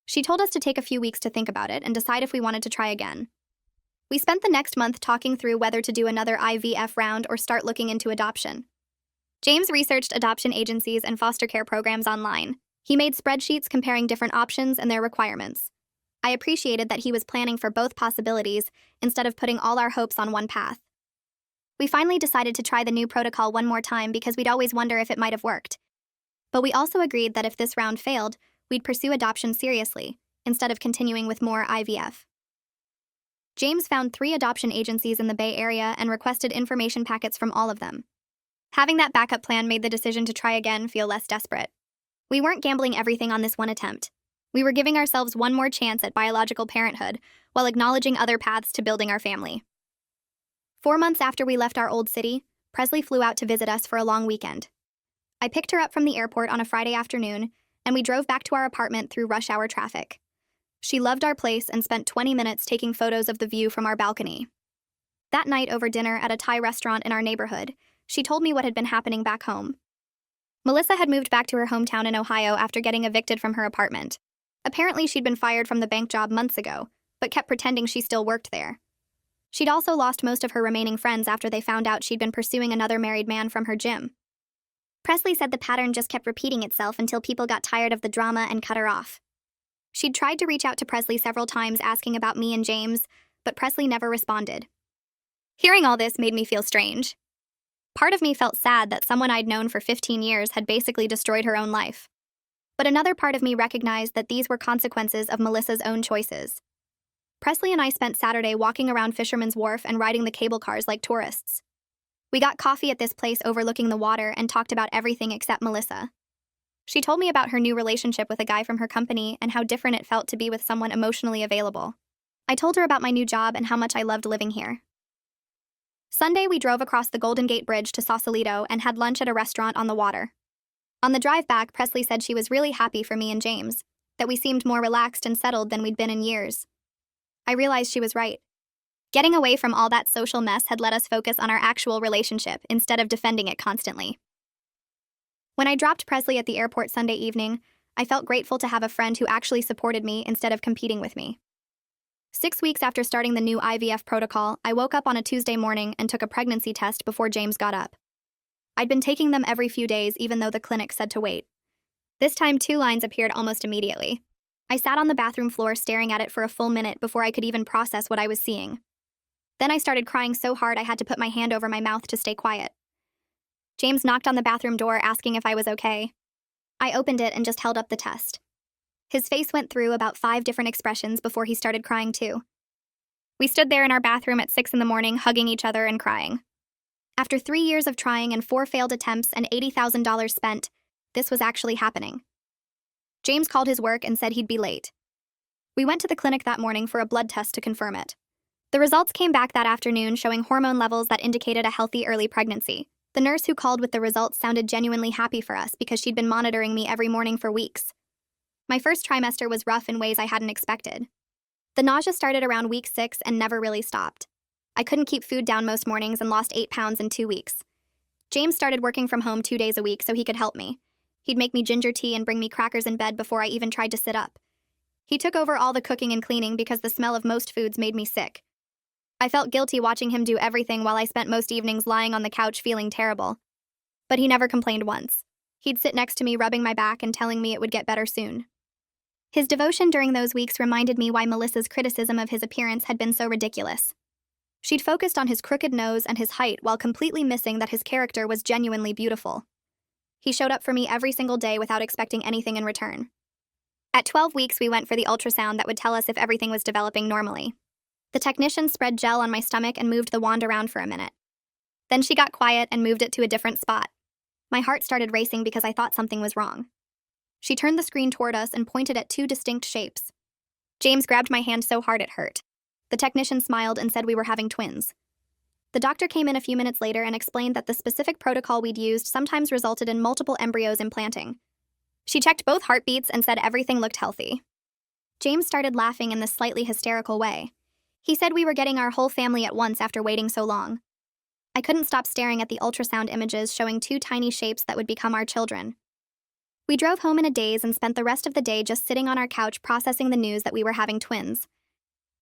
Speaker 1: She told us to take a few weeks to think about it and decide if we wanted to try again. We spent the next month talking through whether to do another IVF round or start looking into adoption. James researched adoption agencies and foster care programs online. He made spreadsheets comparing different options and their requirements. I appreciated that he was planning for both possibilities instead of putting all our hopes on one path. We finally decided to try the new protocol one more time because we'd always wonder if it might have worked. But we also agreed that if this round failed, we'd pursue adoption seriously, instead of continuing with more IVF. James found 3 adoption agencies in the Bay Area and requested information packets from all of them. Having that backup plan made the decision to try again feel less desperate. We weren't gambling everything on this one attempt. We were giving ourselves one more chance at biological parenthood while acknowledging other paths to building our family. 4 months after we left our old city, Presley flew out to visit us for a long weekend. I picked her up from the airport on a Friday afternoon, and we drove back to our apartment through rush hour traffic. She loved our place and spent 20 minutes taking photos of the view from our balcony. That night over dinner at a Thai restaurant in our neighborhood, she told me what had been happening back home. Melissa had moved back to her hometown in Ohio after getting evicted from her apartment. Apparently, she'd been fired from the bank job months ago, but kept pretending she still worked there. She'd also lost most of her remaining friends after they found out she'd been pursuing another married man from her gym. Presley said the pattern just kept repeating itself until people got tired of the drama and cut her off. She'd tried to reach out to Presley several times asking about me and James, but Presley never responded. Hearing all this made me feel strange. Part of me felt sad that someone I'd known for 15 years had basically destroyed her own life. But another part of me recognized that these were consequences of Melissa's own choices. Presley and I spent Saturday walking around Fisherman's Wharf and riding the cable cars like tourists. We got coffee at this place overlooking the water and talked about everything except Melissa. She told me about her new relationship with a guy from her company and how different it felt to be with someone emotionally available. I told her about my new job and how much I loved living here. Sunday, we drove across the Golden Gate Bridge to Sausalito and had lunch at a restaurant on the water. On the drive back, Presley said she was really happy for me and James, that we seemed more relaxed and settled than we'd been in years. I realized she was right. Getting away from all that social mess had let us focus on our actual relationship instead of defending it constantly. When I dropped Presley at the airport Sunday evening, I felt grateful to have a friend who actually supported me instead of competing with me. 6 weeks after starting the new IVF protocol, I woke up on a Tuesday morning and took a pregnancy test before James got up. I'd been taking them every few days, even though the clinic said to wait. This time, 2 lines appeared almost immediately. I sat on the bathroom floor staring at it for a full minute before I could even process what I was seeing. Then I started crying so hard I had to put my hand over my mouth to stay quiet. James knocked on the bathroom door asking if I was okay. I opened it and just held up the test. His face went through about 5 different expressions before he started crying too. We stood there in our bathroom at 6 in the morning, hugging each other and crying. After 3 years of trying and 4 failed attempts and $80,000 spent, this was actually happening. James called his work and said he'd be late. We went to the clinic that morning for a blood test to confirm it. The results came back that afternoon showing hormone levels that indicated a healthy early pregnancy. The nurse who called with the results sounded genuinely happy for us because she'd been monitoring me every morning for weeks. My first trimester was rough in ways I hadn't expected. The nausea started around week 6 and never really stopped. I couldn't keep food down most mornings and lost 8 pounds in 2 weeks. James started working from home 2 days a week so he could help me. He'd make me ginger tea and bring me crackers in bed before I even tried to sit up. He took over all the cooking and cleaning because the smell of most foods made me sick. I felt guilty watching him do everything while I spent most evenings lying on the couch feeling terrible. But he never complained once. He'd sit next to me rubbing my back and telling me it would get better soon. His devotion during those weeks reminded me why Melissa's criticism of his appearance had been so ridiculous. She'd focused on his crooked nose and his height while completely missing that his character was genuinely beautiful. He showed up for me every single day without expecting anything in return. At 12 weeks, we went for the ultrasound that would tell us if everything was developing normally. The technician spread gel on my stomach and moved the wand around for a minute. Then she got quiet and moved it to a different spot. My heart started racing because I thought something was wrong. She turned the screen toward us and pointed at 2 distinct shapes. James grabbed my hand so hard it hurt. The technician smiled and said we were having twins. The doctor came in a few minutes later and explained that the specific protocol we'd used sometimes resulted in multiple embryos implanting. She checked both heartbeats and said everything looked healthy. James started laughing in this slightly hysterical way. He said we were getting our whole family at once after waiting so long. I couldn't stop staring at the ultrasound images showing 2 tiny shapes that would become our children. We drove home in a daze and spent the rest of the day just sitting on our couch processing the news that we were having twins.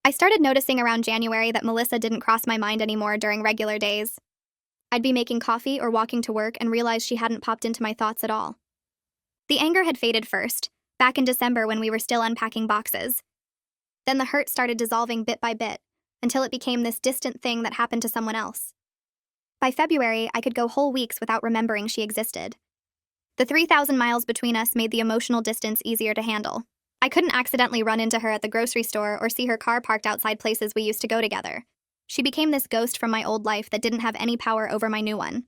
Speaker 1: I started noticing around January that Melissa didn't cross my mind anymore during regular days. I'd be making coffee or walking to work and realize she hadn't popped into my thoughts at all. The anger had faded first, back in December when we were still unpacking boxes. Then the hurt started dissolving bit by bit, until it became this distant thing that happened to someone else. By February, I could go whole weeks without remembering she existed. The 3,000 miles between us made the emotional distance easier to handle. I couldn't accidentally run into her at the grocery store or see her car parked outside places we used to go together. She became this ghost from my old life that didn't have any power over my new one.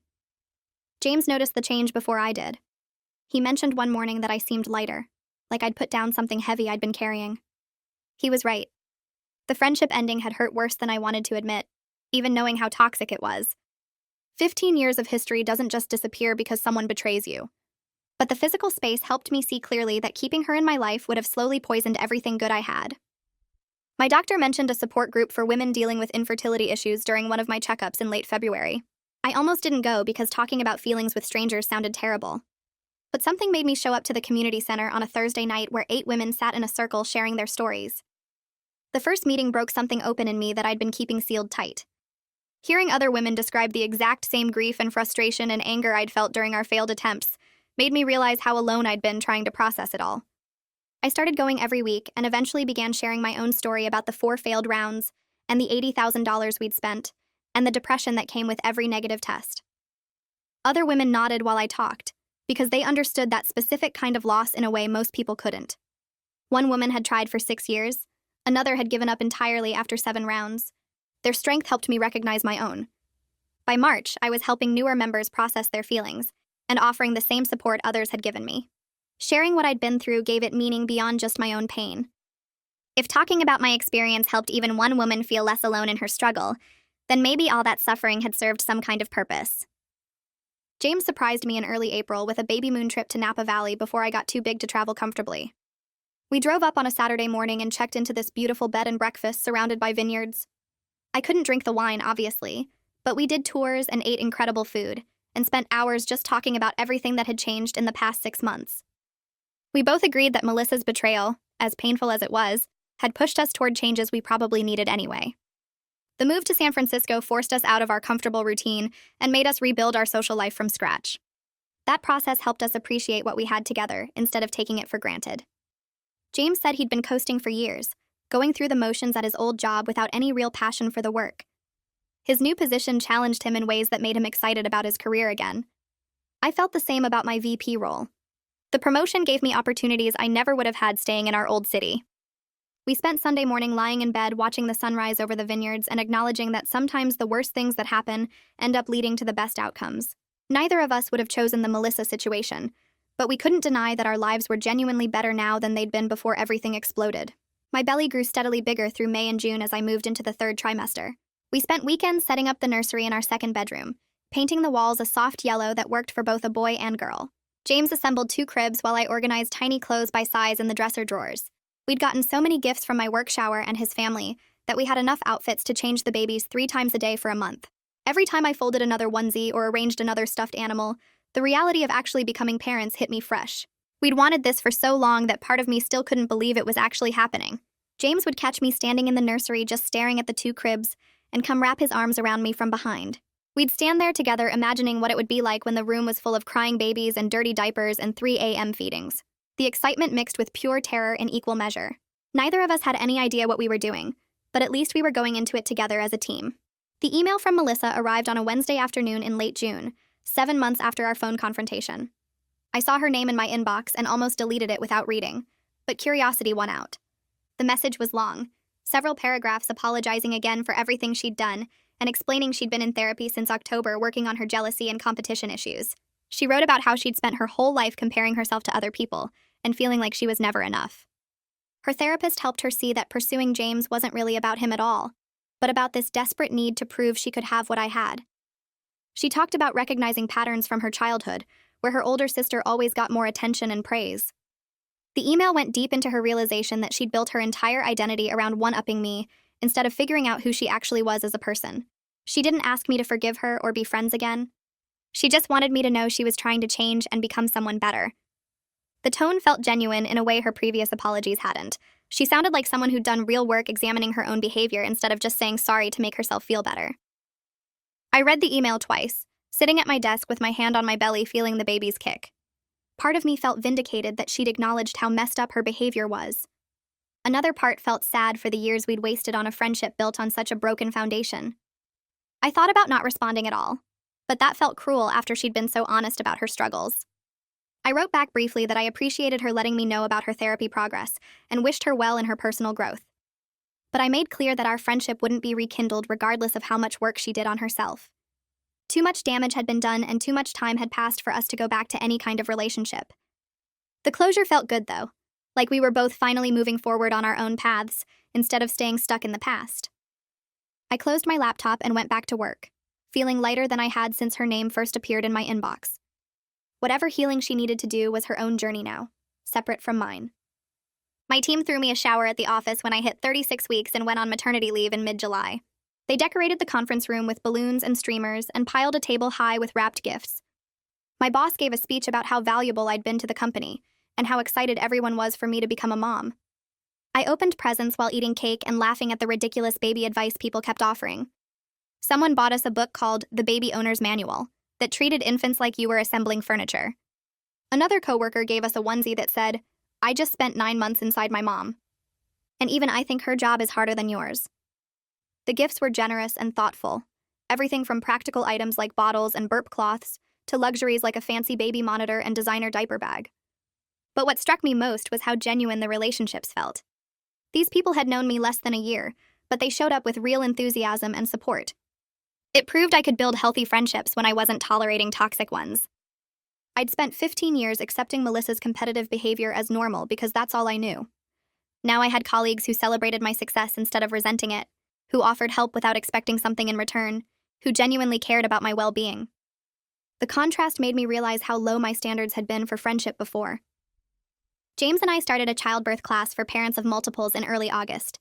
Speaker 1: James noticed the change before I did. He mentioned one morning that I seemed lighter, like I'd put down something heavy I'd been carrying. He was right. The friendship ending had hurt worse than I wanted to admit, even knowing how toxic it was. 15 years of history doesn't just disappear because someone betrays you. But the physical space helped me see clearly that keeping her in my life would have slowly poisoned everything good I had. My doctor mentioned a support group for women dealing with infertility issues during one of my checkups in late February. I almost didn't go because talking about feelings with strangers sounded terrible. But something made me show up to the community center on a Thursday night where 8 women sat in a circle sharing their stories. The first meeting broke something open in me that I'd been keeping sealed tight. Hearing other women describe the exact same grief and frustration and anger I'd felt during our failed attempts made me realize how alone I'd been trying to process it all. I started going every week and eventually began sharing my own story about the 4 failed rounds and the $80,000 we'd spent and the depression that came with every negative test. Other women nodded while I talked because they understood that specific kind of loss in a way most people couldn't. One woman had tried for 6 years, another had given up entirely after 7 rounds. Their strength helped me recognize my own. By March, I was helping newer members process their feelings and offering the same support others had given me. Sharing what I'd been through gave it meaning beyond just my own pain. If talking about my experience helped even one woman feel less alone in her struggle, then maybe all that suffering had served some kind of purpose. James surprised me in early April with a baby moon trip to Napa Valley before I got too big to travel comfortably. We drove up on a Saturday morning and checked into this beautiful bed and breakfast surrounded by vineyards. I couldn't drink the wine, obviously, but we did tours and ate incredible food, and spent hours just talking about everything that had changed in the past 6 months. We both agreed that Melissa's betrayal, as painful as it was, had pushed us toward changes we probably needed anyway. The move to San Francisco forced us out of our comfortable routine and made us rebuild our social life from scratch. That process helped us appreciate what we had together instead of taking it for granted. James said he'd been coasting for years, going through the motions at his old job without any real passion for the work. His new position challenged him in ways that made him excited about his career again. I felt the same about my VP role. The promotion gave me opportunities I never would have had staying in our old city. We spent Sunday morning lying in bed watching the sunrise over the vineyards and acknowledging that sometimes the worst things that happen end up leading to the best outcomes. Neither of us would have chosen the Melissa situation, but we couldn't deny that our lives were genuinely better now than they'd been before everything exploded. My belly grew steadily bigger through May and June as I moved into the third trimester. We spent weekends setting up the nursery in our second bedroom, painting the walls a soft yellow that worked for both a boy and girl. James assembled 2 cribs while I organized tiny clothes by size in the dresser drawers. We'd gotten so many gifts from my work shower and his family that we had enough outfits to change the babies 3 times a day for a month. Every time I folded another onesie or arranged another stuffed animal, the reality of actually becoming parents hit me fresh. We'd wanted this for so long that part of me still couldn't believe it was actually happening. James would catch me standing in the nursery just staring at the 2 cribs and come wrap his arms around me from behind. We'd stand there together imagining what it would be like when the room was full of crying babies and dirty diapers and 3 a.m. feedings. The excitement mixed with pure terror in equal measure. Neither of us had any idea what we were doing, but at least we were going into it together as a team. The email from Melissa arrived on a Wednesday afternoon in late June, 7 months after our phone confrontation. I saw her name in my inbox and almost deleted it without reading, but curiosity won out. The message was long, several paragraphs apologizing again for everything she'd done and explaining she'd been in therapy since October working on her jealousy and competition issues. She wrote about how she'd spent her whole life comparing herself to other people and feeling like she was never enough. Her therapist helped her see that pursuing James wasn't really about him at all, but about this desperate need to prove she could have what I had. She talked about recognizing patterns from her childhood, where her older sister always got more attention and praise. The email went deep into her realization that she'd built her entire identity around one-upping me instead of figuring out who she actually was as a person. She didn't ask me to forgive her or be friends again. She just wanted me to know she was trying to change and become someone better. The tone felt genuine in a way her previous apologies hadn't. She sounded like someone who'd done real work examining her own behavior instead of just saying sorry to make herself feel better. I read the email twice, sitting at my desk with my hand on my belly feeling the baby's kick. Part of me felt vindicated that she'd acknowledged how messed up her behavior was. Another part felt sad for the years we'd wasted on a friendship built on such a broken foundation. I thought about not responding at all, but that felt cruel after she'd been so honest about her struggles. I wrote back briefly that I appreciated her letting me know about her therapy progress and wished her well in her personal growth. But I made clear that our friendship wouldn't be rekindled regardless of how much work she did on herself. Too much damage had been done and too much time had passed for us to go back to any kind of relationship. The closure felt good, though, like we were both finally moving forward on our own paths instead of staying stuck in the past. I closed my laptop and went back to work, feeling lighter than I had since her name first appeared in my inbox. Whatever healing she needed to do was her own journey now, separate from mine. My team threw me a shower at the office when I hit 36 weeks and went on maternity leave in mid-July. They decorated the conference room with balloons and streamers and piled a table high with wrapped gifts. My boss gave a speech about how valuable I'd been to the company and how excited everyone was for me to become a mom. I opened presents while eating cake and laughing at the ridiculous baby advice people kept offering. Someone bought us a book called The Baby Owner's Manual that treated infants like you were assembling furniture. Another coworker gave us a onesie that said, "I just spent 9 months inside my mom. And even I think her job is harder than yours." The gifts were generous and thoughtful, everything from practical items like bottles and burp cloths to luxuries like a fancy baby monitor and designer diaper bag. But what struck me most was how genuine the relationships felt. These people had known me less than a year, but they showed up with real enthusiasm and support. It proved I could build healthy friendships when I wasn't tolerating toxic ones. I'd spent 15 years accepting Melissa's competitive behavior as normal because that's all I knew. Now I had colleagues who celebrated my success instead of resenting it, who offered help without expecting something in return, who genuinely cared about my well-being. The contrast made me realize how low my standards had been for friendship before. James and I started a childbirth class for parents of multiples in early August.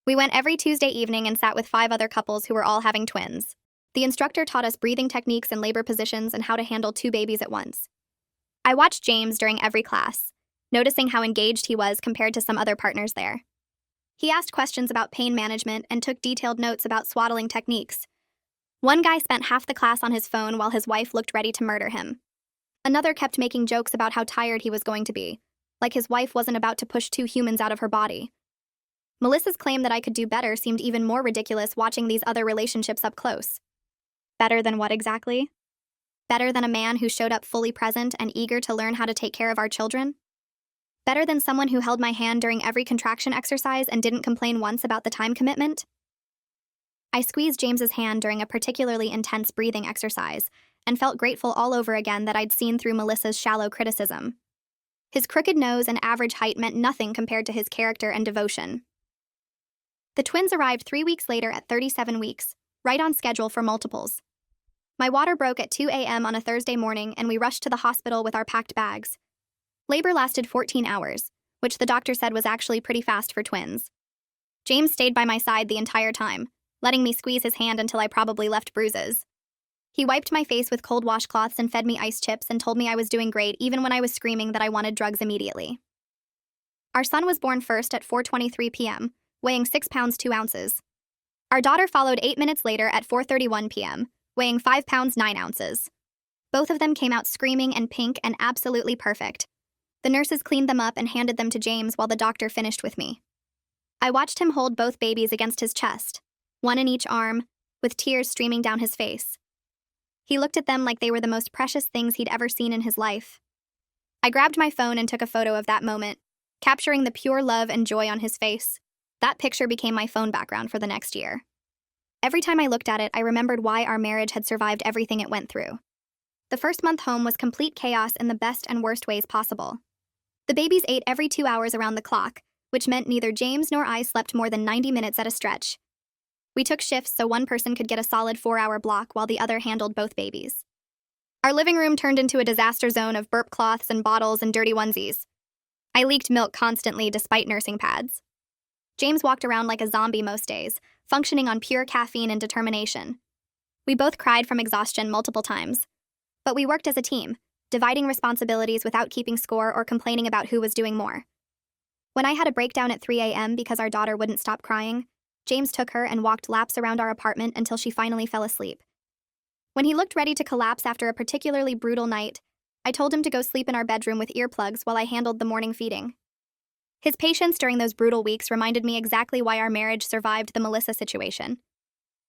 Speaker 1: We went every Tuesday evening and sat with 5 other couples who were all having twins. The instructor taught us breathing techniques and labor positions and how to handle 2 babies at once. I watched James during every class, noticing how engaged he was compared to some other partners there. He asked questions about pain management and took detailed notes about swaddling techniques. One guy spent half the class on his phone while his wife looked ready to murder him. Another kept making jokes about how tired he was going to be, like his wife wasn't about to push two humans out of her body. Melissa's claim that I could do better seemed even more ridiculous watching these other relationships up close. Better than what exactly? Better than a man who showed up fully present and eager to learn how to take care of our children? Better than someone who held my hand during every contraction exercise and didn't complain once about the time commitment? I squeezed James's hand during a particularly intense breathing exercise and felt grateful all over again that I'd seen through Melissa's shallow criticism. His crooked nose and average height meant nothing compared to his character and devotion. The twins arrived 3 weeks later at 37 weeks, right on schedule for multiples. My water broke at 2 a.m. on a Thursday morning, and we rushed to the hospital with our packed bags. Labor lasted 14 hours, which the doctor said was actually pretty fast for twins. James stayed by my side the entire time, letting me squeeze his hand until I probably left bruises. He wiped my face with cold washcloths and fed me ice chips and told me I was doing great even when I was screaming that I wanted drugs immediately. Our son was born first at 4:23 p.m., weighing 6 pounds 2 ounces. Our daughter followed 8 minutes later at 4:31 p.m., weighing 5 pounds 9 ounces. Both of them came out screaming and pink and absolutely perfect. The nurses cleaned them up and handed them to James while the doctor finished with me. I watched him hold both babies against his chest, one in each arm, with tears streaming down his face. He looked at them like they were the most precious things he'd ever seen in his life. I grabbed my phone and took a photo of that moment, capturing the pure love and joy on his face. That picture became my phone background for the next year. Every time I looked at it, I remembered why our marriage had survived everything it went through. The first month home was complete chaos in the best and worst ways possible. The babies ate every 2 hours around the clock, which meant neither James nor I slept more than 90 minutes at a stretch. We took shifts so one person could get a solid 4-hour block while the other handled both babies. Our living room turned into a disaster zone of burp cloths and bottles and dirty onesies. I leaked milk constantly despite nursing pads. James walked around like a zombie most days, functioning on pure caffeine and determination. We both cried from exhaustion multiple times. But we worked as a team, dividing responsibilities without keeping score or complaining about who was doing more. When I had a breakdown at 3 a.m. because our daughter wouldn't stop crying, James took her and walked laps around our apartment until she finally fell asleep. When he looked ready to collapse after a particularly brutal night, I told him to go sleep in our bedroom with earplugs while I handled the morning feeding. His patience during those brutal weeks reminded me exactly why our marriage survived the Melissa situation.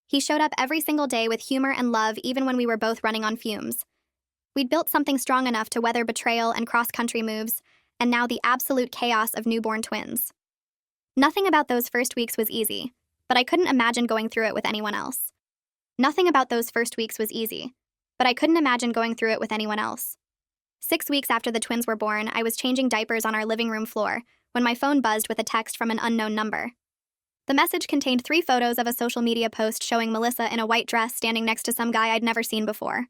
Speaker 1: He showed up every single day with humor and love even when we were both running on fumes. We'd built something strong enough to weather betrayal and cross-country moves, and now the absolute chaos of newborn twins. Nothing about those first weeks was easy, but I couldn't imagine going through it with anyone else. Nothing about those first weeks was easy, but I couldn't imagine going through it with anyone else. 6 weeks after the twins were born, I was changing diapers on our living room floor when my phone buzzed with a text from an unknown number. The message contained 3 photos of a social media post showing Melissa in a white dress standing next to some guy I'd never seen before.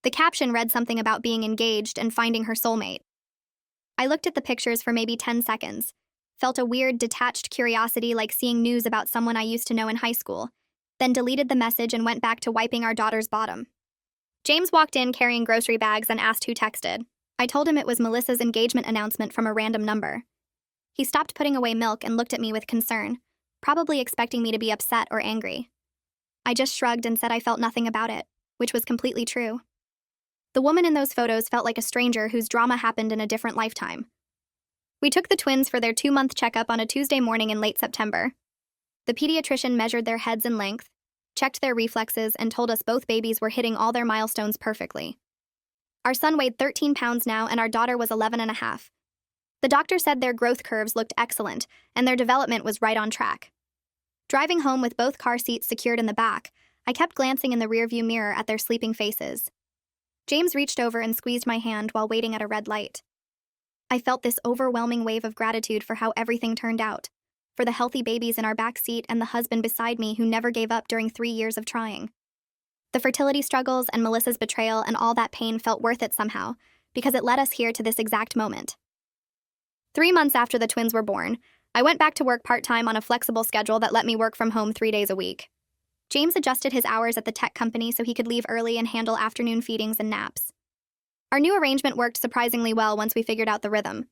Speaker 1: The caption read something about being engaged and finding her soulmate. I looked at the pictures for maybe 10 seconds, felt a weird, detached curiosity like seeing news about someone I used to know in high school, then deleted the message and went back to wiping our daughter's bottom. James walked in carrying grocery bags and asked who texted. I told him it was Melissa's engagement announcement from a random number. He stopped putting away milk and looked at me with concern, probably expecting me to be upset or angry. I just shrugged and said I felt nothing about it, which was completely true. The woman in those photos felt like a stranger whose drama happened in a different lifetime. We took the twins for their 2-month checkup on a Tuesday morning in late September. The pediatrician measured their heads in length, checked their reflexes, and told us both babies were hitting all their milestones perfectly. Our son weighed 13 pounds now, and our daughter was 11 and a half. The doctor said their growth curves looked excellent, and their development was right on track. Driving home with both car seats secured in the back, I kept glancing in the rearview mirror at their sleeping faces. James reached over and squeezed my hand while waiting at a red light. I felt this overwhelming wave of gratitude for how everything turned out, for the healthy babies in our back seat and the husband beside me who never gave up during 3 years of trying. The fertility struggles and Melissa's betrayal and all that pain felt worth it somehow, because it led us here to this exact moment. 3 months after the twins were born, I went back to work part-time on a flexible schedule that let me work from home 3 days a week. James adjusted his hours at the tech company so he could leave early and handle afternoon feedings and naps. Our new arrangement worked surprisingly well once we figured out the rhythm.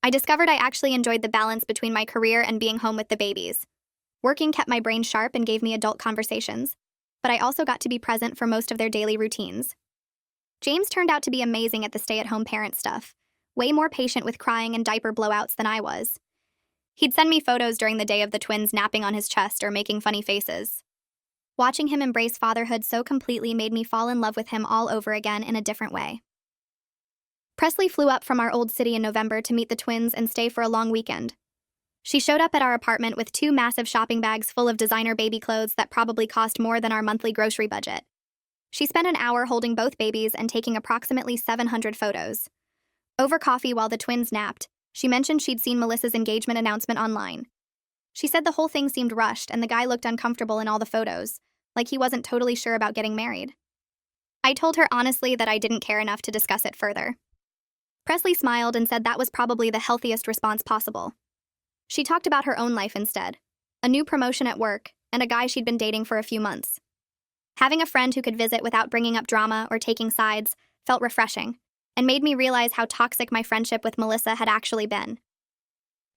Speaker 1: I discovered I actually enjoyed the balance between my career and being home with the babies. Working kept my brain sharp and gave me adult conversations, but I also got to be present for most of their daily routines. James turned out to be amazing at the stay-at-home parent stuff, way more patient with crying and diaper blowouts than I was. He'd send me photos during the day of the twins napping on his chest or making funny faces. Watching him embrace fatherhood so completely made me fall in love with him all over again in a different way. Presley flew up from our old city in November to meet the twins and stay for a long weekend. She showed up at our apartment with 2 massive shopping bags full of designer baby clothes that probably cost more than our monthly grocery budget. She spent an hour holding both babies and taking approximately 700 photos. Over coffee while the twins napped, she mentioned she'd seen Melissa's engagement announcement online. She said the whole thing seemed rushed and the guy looked uncomfortable in all the photos, like he wasn't totally sure about getting married. I told her honestly that I didn't care enough to discuss it further. Presley smiled and said that was probably the healthiest response possible. She talked about her own life instead, a new promotion at work, and a guy she'd been dating for a few months. Having a friend who could visit without bringing up drama or taking sides felt refreshing, and made me realize how toxic my friendship with Melissa had actually been.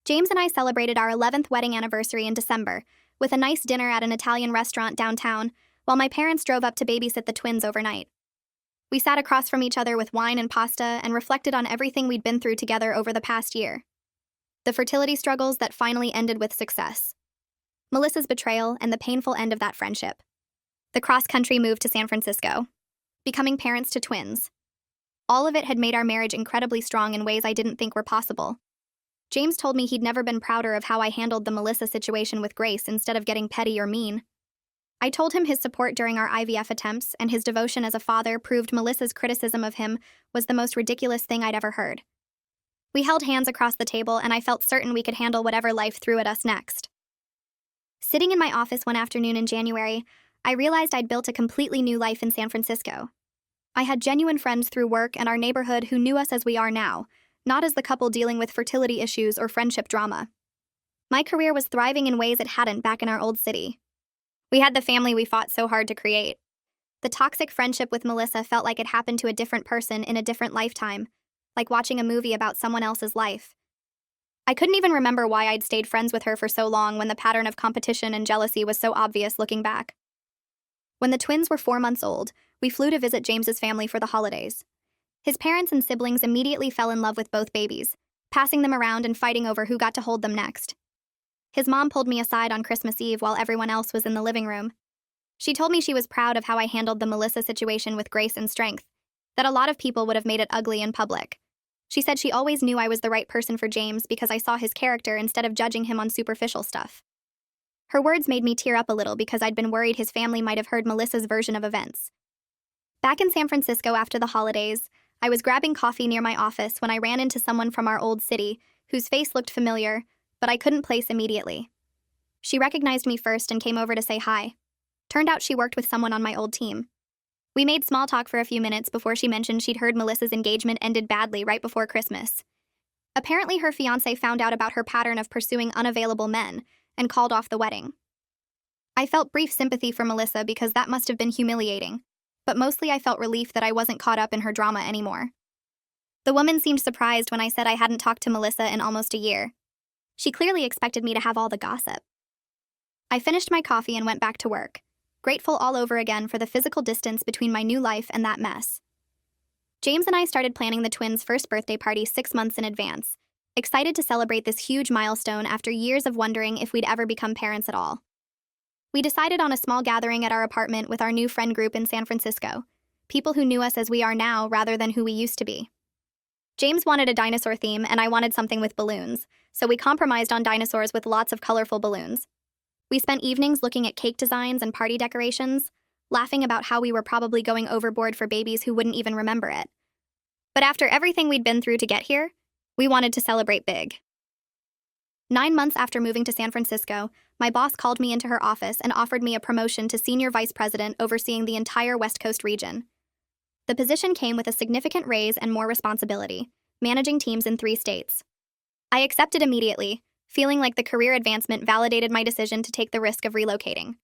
Speaker 1: James and I celebrated our 11th wedding anniversary in December, with a nice dinner at an Italian restaurant downtown, while my parents drove up to babysit the twins overnight. We sat across from each other with wine and pasta and reflected on everything we'd been through together over the past year. The fertility struggles that finally ended with success. Melissa's betrayal and the painful end of that friendship. The cross-country move to San Francisco. Becoming parents to twins. All of it had made our marriage incredibly strong in ways I didn't think were possible. James told me he'd never been prouder of how I handled the Melissa situation with grace instead of getting petty or mean. I told him his support during our IVF attempts and his devotion as a father proved Melissa's criticism of him was the most ridiculous thing I'd ever heard. We held hands across the table and I felt certain we could handle whatever life threw at us next. Sitting in my office one afternoon in January, I realized I'd built a completely new life in San Francisco. I had genuine friends through work and our neighborhood who knew us as we are now, not as the couple dealing with fertility issues or friendship drama. My career was thriving in ways it hadn't back in our old city. We had the family we fought so hard to create. The toxic friendship with Melissa felt like it happened to a different person in a different lifetime, like watching a movie about someone else's life. I couldn't even remember why I'd stayed friends with her for so long when the pattern of competition and jealousy was so obvious looking back. When the twins were 4 months old, we flew to visit James's family for the holidays. His parents and siblings immediately fell in love with both babies, passing them around and fighting over who got to hold them next. His mom pulled me aside on Christmas Eve while everyone else was in the living room. She told me she was proud of how I handled the Melissa situation with grace and strength, that a lot of people would have made it ugly in public. She said she always knew I was the right person for James because I saw his character instead of judging him on superficial stuff. Her words made me tear up a little because I'd been worried his family might have heard Melissa's version of events. Back in San Francisco after the holidays, I was grabbing coffee near my office when I ran into someone from our old city whose face looked familiar, but I couldn't place immediately. She recognized me first and came over to say hi. Turned out she worked with someone on my old team. We made small talk for a few minutes before she mentioned she'd heard Melissa's engagement ended badly right before Christmas. Apparently her fiancé found out about her pattern of pursuing unavailable men and called off the wedding. I felt brief sympathy for Melissa because that must have been humiliating, but mostly I felt relief that I wasn't caught up in her drama anymore. The woman seemed surprised when I said I hadn't talked to Melissa in almost a year. She clearly expected me to have all the gossip. I finished my coffee and went back to work, grateful all over again for the physical distance between my new life and that mess. James and I started planning the twins' first birthday party 6 months in advance, excited to celebrate this huge milestone after years of wondering if we'd ever become parents at all. We decided on a small gathering at our apartment with our new friend group in San Francisco, people who knew us as we are now rather than who we used to be. James wanted a dinosaur theme and I wanted something with balloons, so we compromised on dinosaurs with lots of colorful balloons. We spent evenings looking at cake designs and party decorations, laughing about how we were probably going overboard for babies who wouldn't even remember it. But after everything we'd been through to get here, we wanted to celebrate big. 9 months after moving to San Francisco, my boss called me into her office and offered me a promotion to senior vice president overseeing the entire West Coast region. The position came with a significant raise and more responsibility, managing teams in 3 states. I accepted immediately, feeling like the career advancement validated my decision to take the risk of relocating.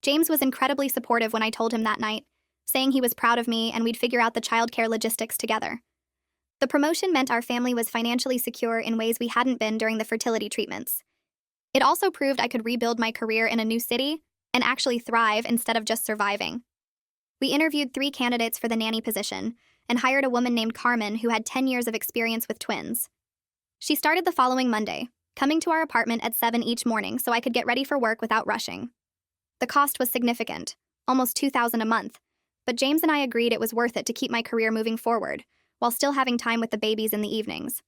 Speaker 1: James was incredibly supportive when I told him that night, saying he was proud of me and we'd figure out the childcare logistics together. The promotion meant our family was financially secure in ways we hadn't been during the fertility treatments. It also proved I could rebuild my career in a new city and actually thrive instead of just surviving. We interviewed 3 candidates for the nanny position and hired a woman named Carmen who had 10 years of experience with twins. She started the following Monday, coming to our apartment at 7 each morning so I could get ready for work without rushing. The cost was significant, almost $2,000 a month, but James and I agreed it was worth it to keep my career moving forward, while still having time with the babies in the evenings.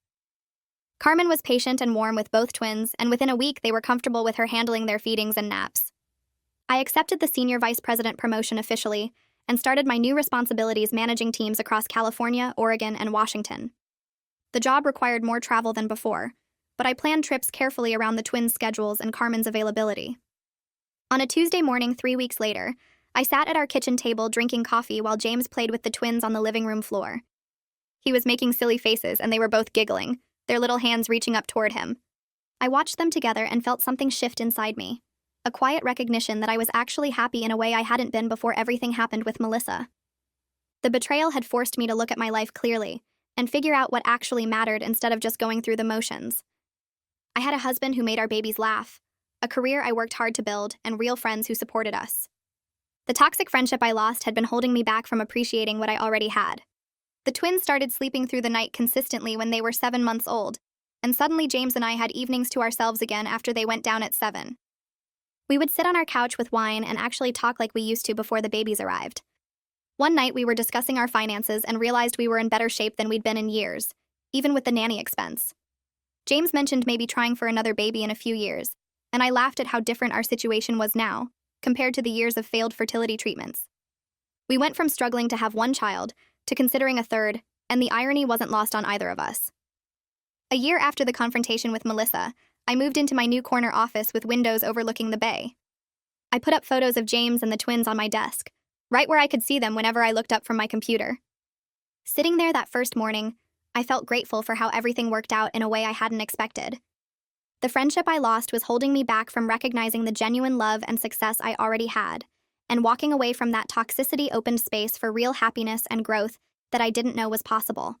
Speaker 1: Carmen was patient and warm with both twins, and within a week they were comfortable with her handling their feedings and naps. I accepted the senior vice president promotion officially and started my new responsibilities managing teams across California, Oregon, and Washington. The job required more travel than before, but I planned trips carefully around the twins' schedules and Carmen's availability. On a Tuesday morning 3 weeks later, I sat at our kitchen table drinking coffee while James played with the twins on the living room floor. He was making silly faces and they were both giggling, their little hands reaching up toward him. I watched them together and felt something shift inside me, a quiet recognition that I was actually happy in a way I hadn't been before everything happened with Melissa. The betrayal had forced me to look at my life clearly and figure out what actually mattered instead of just going through the motions. I had a husband who made our babies laugh, a career I worked hard to build, and real friends who supported us. The toxic friendship I lost had been holding me back from appreciating what I already had. The twins started sleeping through the night consistently when they were 7 months old, and suddenly James and I had evenings to ourselves again after they went down at 7. We would sit on our couch with wine and actually talk like we used to before the babies arrived. One night we were discussing our finances and realized we were in better shape than we'd been in years, even with the nanny expense. James mentioned maybe trying for another baby in a few years, and I laughed at how different our situation was now, compared to the years of failed fertility treatments. We went from struggling to have 1 child to considering a 3rd, and the irony wasn't lost on either of us. A year after the confrontation with Melissa, I moved into my new corner office with windows overlooking the bay. I put up photos of James and the twins on my desk, right where I could see them whenever I looked up from my computer. Sitting there that first morning, I felt grateful for how everything worked out in a way I hadn't expected. The friendship I lost was holding me back from recognizing the genuine love and success I already had, and walking away from that toxicity opened space for real happiness and growth that I didn't know was possible.